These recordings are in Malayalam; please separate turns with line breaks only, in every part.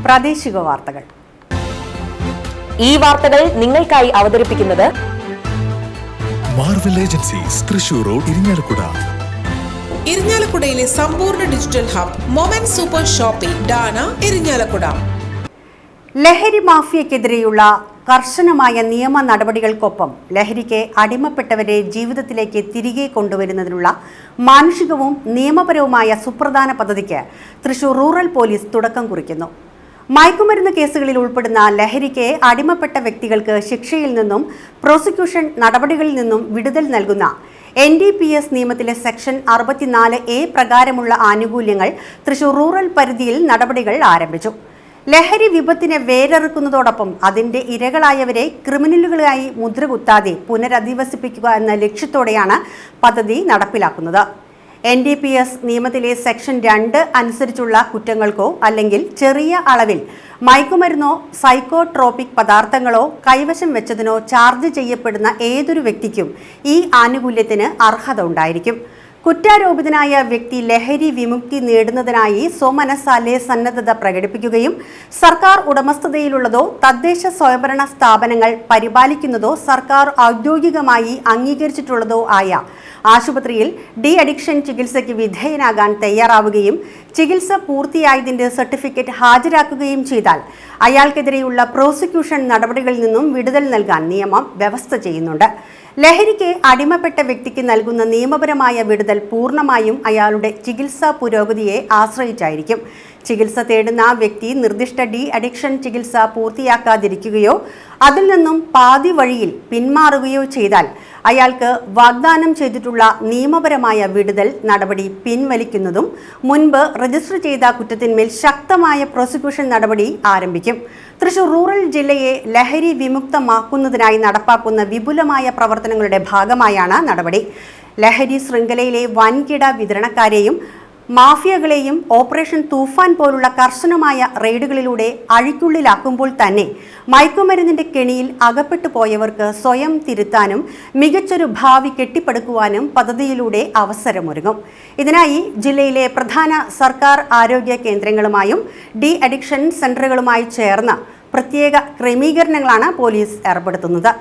പ്രാദേശിക വാർത്തകൾ.
ഈ വാർത്തകൾ നിങ്ങൾക്കായി അവതരിപ്പിക്കുന്നത്
Marvel agencies Thrissur road Irinjalakuda.
ഇരിങ്ങാലക്കുടയിലെ സമ്പൂർണ്ണ digital hub moment super shopping ഡാന ഇരിങ്ങാലക്കുട.
ലഹരി മാഫിയക്കെതിരെയുള്ള കർശനമായ നിയമ നടപടികൾക്കൊപ്പം ലഹരിക്ക് അടിമപ്പെട്ടവരെ ജീവിതത്തിലേക്ക് തിരികെ കൊണ്ടുവരുന്നതിനുള്ള മാനുഷികവും നിയമപരവുമായ സുപ്രധാന പദ്ധതിക്ക് തൃശൂർ റൂറൽ പോലീസ് തുടക്കം കുറിക്കുന്നു. മയക്കുമരുന്ന് കേസുകളിൽ ഉൾപ്പെടുന്ന ലഹരിക്ക് അടിമപ്പെട്ട വ്യക്തികൾക്ക് ശിക്ഷയിൽ നിന്നും പ്രോസിക്യൂഷൻ നടപടികളിൽ നിന്നും വിടുതൽ നൽകുന്ന NDPS നിയമത്തിലെ സെക്ഷൻ 64A പ്രകാരമുള്ള ആനുകൂല്യങ്ങൾ തൃശൂർ റൂറൽ പരിധിയിൽ നടപടികൾ ആരംഭിച്ചു. ലഹരി വിപത്തിനെ വേരറുക്കുന്നതോടൊപ്പം അതിന്റെ ഇരകളായവരെ ക്രിമിനലുകളായി മുദ്രകുത്താതെ പുനരധിവസിപ്പിക്കുക എന്ന ലക്ഷ്യത്തോടെയാണ് പദ്ധതി നടപ്പിലാക്കുന്നത്. NDPS നിയമത്തിലെ സെക്ഷൻ 2 അനുസരിച്ചുള്ള കുറ്റങ്ങൾക്കോ അല്ലെങ്കിൽ ചെറിയ അളവിൽ മയക്കുമരുന്നോ സൈക്കോട്രോപിക് പദാർത്ഥങ്ങളോ കൈവശം വെച്ചതിനോ ചാർജ് ചെയ്യപ്പെടുന്ന ഏതൊരു വ്യക്തിക്കും ഈ ആനുകൂല്യത്തിന് അർഹത ഉണ്ടായിരിക്കും. കുറ്റാരോപിതനായ വ്യക്തി ലഹരി വിമുക്തി നേടുന്നതിനായി സ്വമനസാലെ സന്നദ്ധത പ്രകടിപ്പിക്കുകയും സർക്കാർ ഉടമസ്ഥതയിലുള്ളതോ തദ്ദേശ സ്വയംഭരണ സ്ഥാപനങ്ങൾ പരിപാലിക്കുന്നതോ സർക്കാർ ഔദ്യോഗികമായി അംഗീകരിച്ചിട്ടുള്ളതോ ആയ ആശുപത്രിയിൽ ഡി അഡിക്ഷൻ ചികിത്സയ്ക്ക് വിധേയനാകാൻ തയ്യാറാവുകയും ചികിത്സ പൂർത്തിയായതിന്റെ സർട്ടിഫിക്കറ്റ് ഹാജരാക്കുകയും ചെയ്താൽ അയാൾക്കെതിരെയുള്ള പ്രോസിക്യൂഷൻ നടപടികളിൽ നിന്നും വിടുതൽ നൽകാൻ നിയമം വ്യവസ്ഥ ചെയ്യുന്നുണ്ട്. ലഹരിക്ക് അടിമപ്പെട്ട വ്യക്തിക്ക് നൽകുന്ന നിയമപരമായ വിടുതൽ പൂർണ്ണമായും അയാളുടെ ചികിത്സാ പുരോഗതിയെ ആശ്രയിച്ചായിരിക്കും. ചികിത്സ തേടുന്ന വ്യക്തി നിർദ്ദിഷ്ട ഡി അഡിക്ഷൻ ചികിത്സ പൂർത്തിയാക്കാതിരിക്കുകയോ അതിൽ നിന്നും പാതി വഴിയിൽ പിന്മാറുകയോ ചെയ്താൽ അയാൾക്ക് വാഗ്ദാനം ചെയ്തിട്ടുള്ള നിയമപരമായ വിടുതൽ നടപടി പിൻവലിക്കുന്നതും മുൻപ് രജിസ്റ്റർ ചെയ്ത കുറ്റത്തിന്മേൽ ശക്തമായ പ്രോസിക്യൂഷൻ നടപടി ആരംഭിക്കും. തൃശൂർ റൂറൽ ജില്ലയെ ലഹരി വിമുക്തമാക്കുന്നതിനായി നടപ്പാക്കുന്ന വിപുലമായ പ്രവർത്തനങ്ങളുടെ ഭാഗമായാണ് നടപടി. ലഹരി ശൃംഖലയിലെ വൻകിട വിതരണക്കാരെയും മാഫിയകളെയും ഓപ്പറേഷൻ തൂഫാൻ പോലുള്ള കർശനമായ റെയ്ഡുകളിലൂടെ അഴിക്കുള്ളിലാക്കുമ്പോൾ തന്നെ മയക്കുമരുന്നിന്റെ കെണിയിൽ അകപ്പെട്ടു പോയവർക്ക് സ്വയം തിരുത്താനും മികച്ചൊരു ഭാവി കെട്ടിപ്പടുക്കുവാനും പദ്ധതിയിലൂടെ അവസരമൊരുങ്ങും. ഇതിനായി ജില്ലയിലെ പ്രധാന സർക്കാർ ആരോഗ്യ കേന്ദ്രങ്ങളുമായും ഡി അഡിക്ഷൻ സെന്ററുകളുമായി ചേർന്ന് പ്രത്യേക ക്രമീകരണങ്ങളാണ് പോലീസ് ഏർപ്പെടുത്തുന്നത്.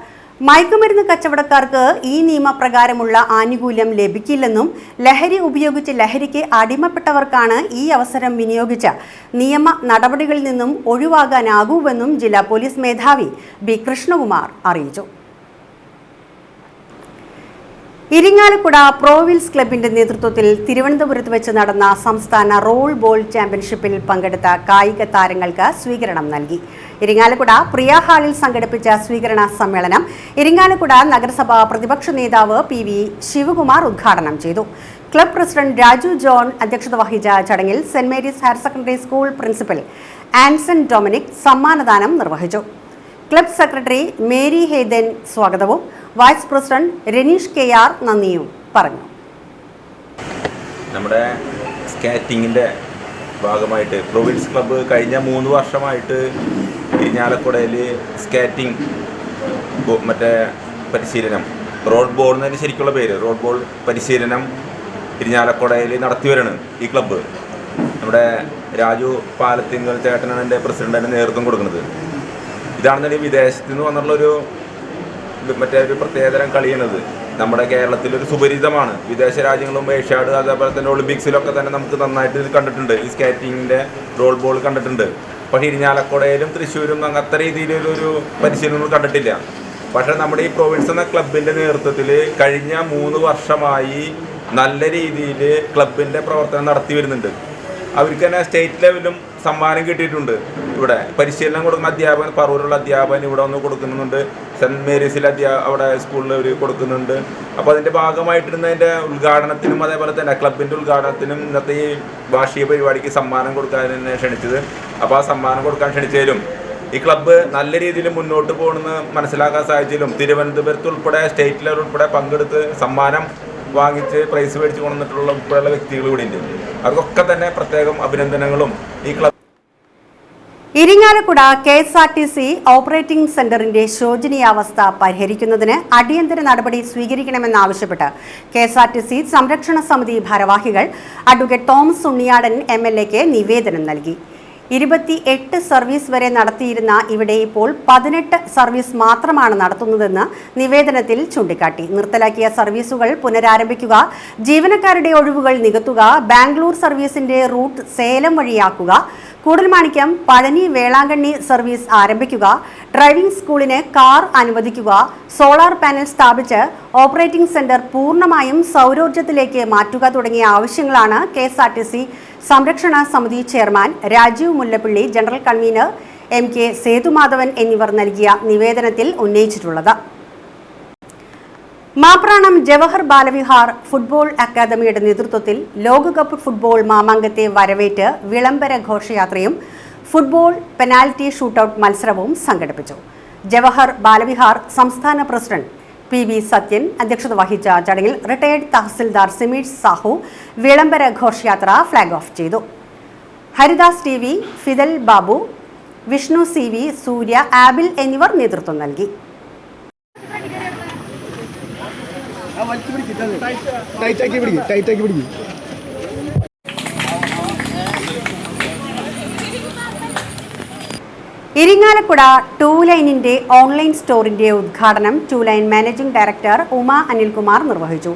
മയക്കുമരുന്ന് കച്ചവടക്കാർക്ക് ഈ നിയമപ്രകാരമുള്ള ആനുകൂല്യം ലഭിക്കില്ലെന്നും ലഹരി ഉപയോഗിച്ച് ലഹരിക്ക് അടിമപ്പെട്ടവർക്കാണ് ഈ അവസരം വിനിയോഗിച്ച് നിയമ നടപടികളിൽ നിന്നും ഒഴിവാകാനാകൂവെന്നും ജില്ലാ പോലീസ് മേധാവി ബി കൃഷ്ണകുമാർ അറിയിച്ചു. ഇരിങ്ങാലക്കുട പ്രോവിൽസ് ക്ലബിന്റെ നേതൃത്വത്തിൽ തിരുവനന്തപുരത്ത് വെച്ച് നടന്ന സംസ്ഥാന റോൾ ബോൾ ചാമ്പ്യൻഷിപ്പിൽ പങ്കെടുത്ത കായിക താരങ്ങൾക്ക് സ്വീകരണം നൽകി. ഇരിങ്ങാലക്കുട പ്രിയ ഹാളിൽ സംഘടിപ്പിച്ച സ്വീകരണ സമ്മേളനം ഇരിങ്ങാലക്കുട നഗരസഭാ പ്രതിപക്ഷ നേതാവ് PV ശിവകുമാർ ഉദ്ഘാടനം ചെയ്തു. ക്ലബ് പ്രസിഡന്റ് രാജു ജോൺ അധ്യക്ഷത വഹിച്ച ചടങ്ങിൽ Saint Mary's higher secondary school principal Anson Dominic സമ്മാനദാനം നിർവഹിച്ചു. ക്ലബ് സെക്രട്ടറി മേരി ഹേദൻ സ്വാഗതവും വൈസ് പ്രസിഡന്റ് രനീഷ് KR നന്ദിയും പറഞ്ഞു.
നമ്മുടെ സ്കേറ്റിങ്ങിൻ്റെ ഭാഗമായിട്ട് പ്രൊവിൻസ് ക്ലബ്ബ് കഴിഞ്ഞ 3 വർഷമായിട്ട് ഇരിഞ്ഞാലക്കുടയിൽ സ്കേറ്റിംഗ് പരിശീലനം റോഡ് ബോൾ എന്നതിന് ശരിക്കുള്ള പേര് റോഡ് ബോൾ പരിശീലനം ഇരിഞ്ഞാലക്കുടയിൽ നടത്തി വരികയാണ് ഈ ക്ലബ്ബ്. നമ്മുടെ രാജു പാലത്തിങ്കൽ ചേട്ടനാണ് എൻ്റെ പ്രസിഡന്റിന് നേതൃത്വം കൊടുക്കുന്നത്. ഇതാണെന്നുണ്ടെങ്കിൽ വിദേശത്ത് നിന്ന് വന്നിട്ടുള്ളൊരു ഒരു പ്രത്യേകതരം കളിയുന്നത് നമ്മുടെ കേരളത്തിലൊരു സുപരിചിതമാണ്. വിദേശ രാജ്യങ്ങളും ഏഷ്യാഡ് അതേപോലെ തന്നെ ഒളിമ്പിക്സിലൊക്കെ തന്നെ നമുക്ക് നന്നായിട്ട് ഇത് കണ്ടിട്ടുണ്ട്. ഈ സ്കേറ്റിങ്ങിൻ്റെ റോൾ ബോൾ കണ്ടിട്ടുണ്ട്. പക്ഷേ ഇരിഞ്ഞാലക്കുടയിലും തൃശ്ശൂരും അത്ര രീതിയിലൊരു പരിശീലനം കണ്ടിട്ടില്ല. പക്ഷേ നമ്മുടെ ഈ പ്രൊവിൻസ് എന്ന ക്ലബിൻ്റെ നേതൃത്വത്തിൽ കഴിഞ്ഞ 3 വർഷമായി നല്ല രീതിയിൽ ക്ലബിൻ്റെ പ്രവർത്തനം നടത്തി വരുന്നുണ്ട്. അവർക്ക് തന്നെ സ്റ്റേറ്റ് ലെവലിലും സമ്മാനം കിട്ടിയിട്ടുണ്ട്. ഇവിടെ പരിശീലനം കൊടുക്കുന്ന അധ്യാപകൻ പറവൂരുള്ള അധ്യാപകൻ ഇവിടെ ഒന്ന് കൊടുക്കുന്നുണ്ട്. സെൻറ്റ് മേരീസിലെ അവിടെ സ്കൂളിൽ അവർ കൊടുക്കുന്നുണ്ട്. അപ്പോൾ അതിൻ്റെ ഭാഗമായിട്ടിരുന്നതിൻ്റെ ഉദ്ഘാടനത്തിനും അതേപോലെ തന്നെ ക്ലബിൻ്റെ ഉദ്ഘാടനത്തിനും ഇന്നത്തെ ഈ വാർഷിക പരിപാടിക്ക് സമ്മാനം കൊടുക്കാൻ തന്നെ ക്ഷണിച്ചത്. അപ്പോൾ ആ സമ്മാനം കൊടുക്കാൻ ക്ഷണിച്ചതിലും ഈ ക്ലബ്ബ് നല്ല രീതിയിൽ മുന്നോട്ട് പോകണമെന്ന് മനസ്സിലാക്കാൻ സാധിച്ചതിലും തിരുവനന്തപുരത്ത് ഉൾപ്പെടെ സ്റ്റേറ്റ് ലെവൽ ഉൾപ്പെടെ പങ്കെടുത്ത് സമ്മാനം വാങ്ങിച്ച് പ്രൈസ് മേടിച്ച് കൊണ്ടുവന്നിട്ടുള്ള ഉൾപ്പെടെയുള്ള വ്യക്തികൾ കൂടി ഉണ്ട്. അവർക്കൊക്കെ തന്നെ പ്രത്യേകം അഭിനന്ദനങ്ങളും ഈ ക്ലബ്.
ഇരിങ്ങാലക്കുട KSRTC ഓപ്പറേറ്റിംഗ് സെന്ററിന്റെ ശോചനീയാവസ്ഥ പരിഹരിക്കുന്നതിന് അടിയന്തര നടപടി സ്വീകരിക്കണമെന്നാവശ്യപ്പെട്ട് KSRTC സംരക്ഷണ സമിതി ഭാരവാഹികൾ അഡ്വക്കേറ്റ് തോമസ് ഉണ്ണിയാടൻ MLAക്ക് നിവേദനം നൽകി. 28 സർവീസ് വരെ നടത്തിയിരുന്ന ഇവിടെ ഇപ്പോൾ 18 സർവീസ് മാത്രമാണ് നടത്തുന്നതെന്ന് നിവേദനത്തിൽ ചൂണ്ടിക്കാട്ടി. നിർത്തലാക്കിയ സർവീസുകൾ പുനരാരംഭിക്കുക, ജീവനക്കാരുടെ ഒഴിവുകൾ നികത്തുക, ബാംഗ്ലൂർ സർവീസിന്റെ റൂട്ട് സേലം വഴിയാക്കുക, കൂടൽമാണിക്യം പഴനി വേളാങ്കണ്ണി സർവീസ് ആരംഭിക്കുക, ഡ്രൈവിംഗ് സ്കൂളിന് കാർ അനുവദിക്കുക, സോളാർ പാനൽ സ്ഥാപിച്ച് ഓപ്പറേറ്റിംഗ് സെന്റർ പൂർണ്ണമായും സൗരോർജ്ജത്തിലേക്ക് മാറ്റുക തുടങ്ങിയ ആവശ്യങ്ങളാണ് KSRTC സംരക്ഷണ സമിതി chairman Rajeev Mullappally, general convener MK Sethumadhavan എന്നിവർ നൽകിയ നിവേദനത്തിൽ ഉന്നയിച്ചിട്ടുള്ളത്. മാപ്രാണം ജവഹർ ബാലവിഹാർ ഫുട്ബോൾ അക്കാദമിയുടെ നേതൃത്വത്തിൽ ലോകകപ്പ് ഫുട്ബോൾ മാമാങ്കത്തെ വരവേറ്റ് വിളംബര ഘോഷയാത്രയും ഫുട്ബോൾ പെനാൽറ്റി ഷൂട്ടൌട്ട് മത്സരവും സംഘടിപ്പിച്ചു. ജവഹർ ബാലവിഹാർ സംസ്ഥാന പ്രസിഡന്റ് PB സത്യൻ അധ്യക്ഷത വഹിച്ച ചടങ്ങിൽ റിട്ടയർഡ് തഹസിൽദാർ സിമീഷ് സാഹു വിളംബര ഘോഷയാത്ര ഫ്ലാഗ് ഓഫ് ചെയ്തു. Haridas TV, Fidel Babu, Vishnu CV, സൂര്യ, ആബിൽ എന്നിവർ നേതൃത്വം നൽകി. ഇരിങ്ങാലക്കുട 2 ലൈനിന്റെ ഓൺലൈൻ സ്റ്റോറിന്റെ ഉദ്ഘാടനം 2 line managing director Uma Anilkumar നിർവഹിച്ചു.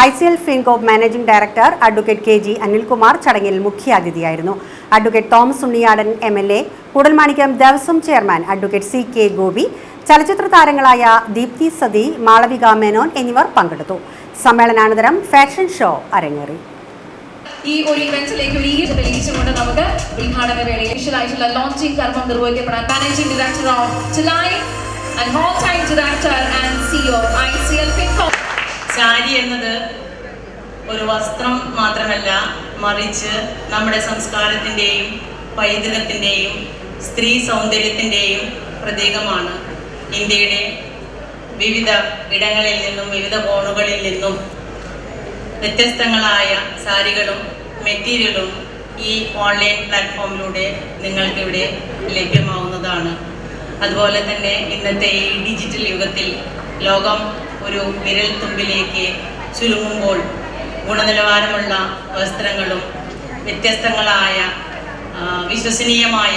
ICL Fincorp managing director advocate KG Anilkumar ചടങ്ങിൽ മുഖ്യാതിഥിയായിരുന്നു. Advocate Thomas Unniyadan MLA, Koodalmanikyam Devaswom chairman advocate CK Gopi, ചലച്ചിത്ര താരങ്ങളായ ദീപ്തി സതി, മാളവിക മേനോൻ എന്നിവർ പങ്കെടുത്തു. സമ്മേളനാനന്തരം ഫാഷൻ ഷോ അരങ്ങേറി.
ഈ ഒരു ഇവന്റിലേക്ക് തെളിയിച്ചുകൊണ്ട് നമുക്ക് ഉദ്ഘാടന വേളയിൽ വിശദമായിട്ടുള്ള ലോഞ്ചിങ് കർമ്മം നിർവഹിക്കപ്പെടാൻ managing director of two line and whole time director and CEO ICL Fincorp.
Sari എന്നത് ഒരു വസ്ത്രം മാത്രമല്ല, മറിച്ച് നമ്മുടെ സംസ്കാരത്തിൻ്റെയും പൈതൃകത്തിൻ്റെയും സ്ത്രീ സൗന്ദര്യത്തിൻ്റെയും പ്രതീകമാണ്. ഇന്ത്യയുടെ വിവിധ ഇടങ്ങളിൽ നിന്നും വിവിധ കോണുകളിൽ നിന്നും വ്യത്യസ്തങ്ങളായ സാരികളും മെറ്റീരിയലും ഈ ഓൺലൈൻ പ്ലാറ്റ്ഫോമിലൂടെ നിങ്ങൾക്കിവിടെ ലഭ്യമാവുന്നതാണ്. അതുപോലെ തന്നെ ഇന്നത്തെ ഈ ഡിജിറ്റൽ യുഗത്തിൽ ലോകം ഒരു വിരൽ തുമ്പിലേക്ക് ചുരുങ്ങുമ്പോൾ ഗുണനിലവാരമുള്ള വസ്ത്രങ്ങളും വ്യത്യസ്തങ്ങളായ വിശ്വസനീയമായ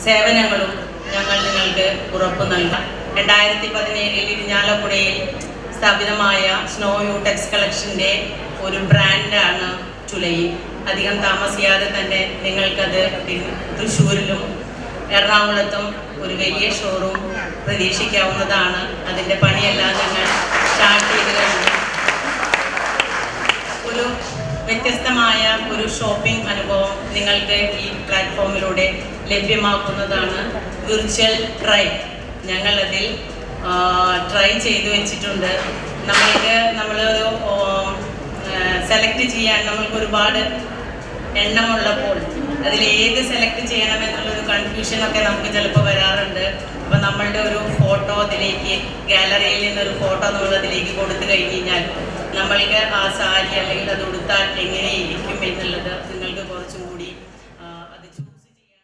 സേവനങ്ങളും ഞങ്ങൾ നിങ്ങൾക്ക് ഉറപ്പു നൽകാം. 2017 ഇരിഞ്ഞാലക്കുടയിൽ സ്ഥാപിതമായ സ്നോ യൂടെക്സ് കളക്ഷൻ്റെ ഒരു ബ്രാൻഡാണ് ചുലൈൻ. അധികം താമസിയാതെ തന്നെ നിങ്ങൾക്കത് തൃശ്ശൂരിലും എറണാകുളത്തും ഒരു വലിയ ഷോറൂം പ്രതീക്ഷിക്കാവുന്നതാണ്. അതിൻ്റെ പണിയെല്ലാം ഞങ്ങൾ സ്റ്റാർട്ട് ചെയ്ത് കഴിഞ്ഞു. ഒരു വ്യത്യസ്തമായ ഒരു ഷോപ്പിംഗ് അനുഭവം നിങ്ങൾക്ക് ഈ പ്ലാറ്റ്ഫോമിലൂടെ ലഭ്യമാക്കുന്നതാണ്. വിർച്വൽ ട്രൈ ഞങ്ങളതിൽ ട്രൈ ചെയ്തു വെച്ചിട്ടുണ്ട്. നമ്മളൊരു സെലക്ട് ചെയ്യാൻ നമ്മൾക്ക് ഒരുപാട് എണ്ണമുള്ളപ്പോൾ അതിലേത് സെലക്ട് ചെയ്യണമെന്നുള്ളൊരു കൺഫ്യൂഷനൊക്കെ നമുക്ക് ചിലപ്പോൾ വരാറുണ്ട്. അപ്പോൾ നമ്മളുടെ ഒരു ഫോട്ടോ അതിലേക്ക് ഗാലറിയിൽ നിന്നൊരു ഫോട്ടോ നമ്മൾ അതിലേക്ക് കൊടുത്തു കഴിഞ്ഞാൽ നമ്മൾക്ക് ആ സാരി അല്ലെങ്കിൽ അത് ഉടുത്താൽ എങ്ങനെ ഇരിക്കും എന്നുള്ളത് നിങ്ങൾക്ക് കുറച്ചും കൂടി അത് ചൂസ് ചെയ്യാൻ.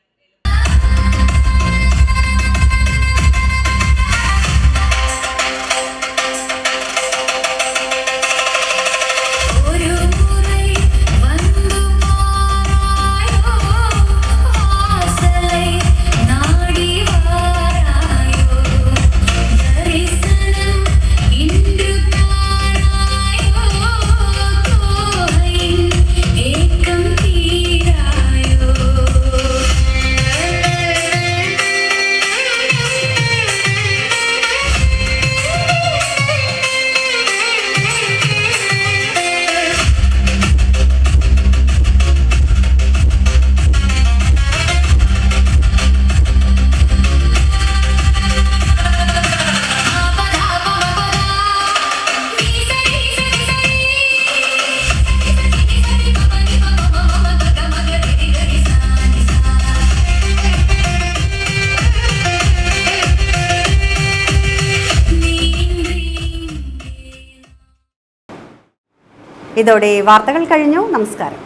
ഇതോടെ വാർത്തകൾ കഴിഞ്ഞു. നമസ്കാരം.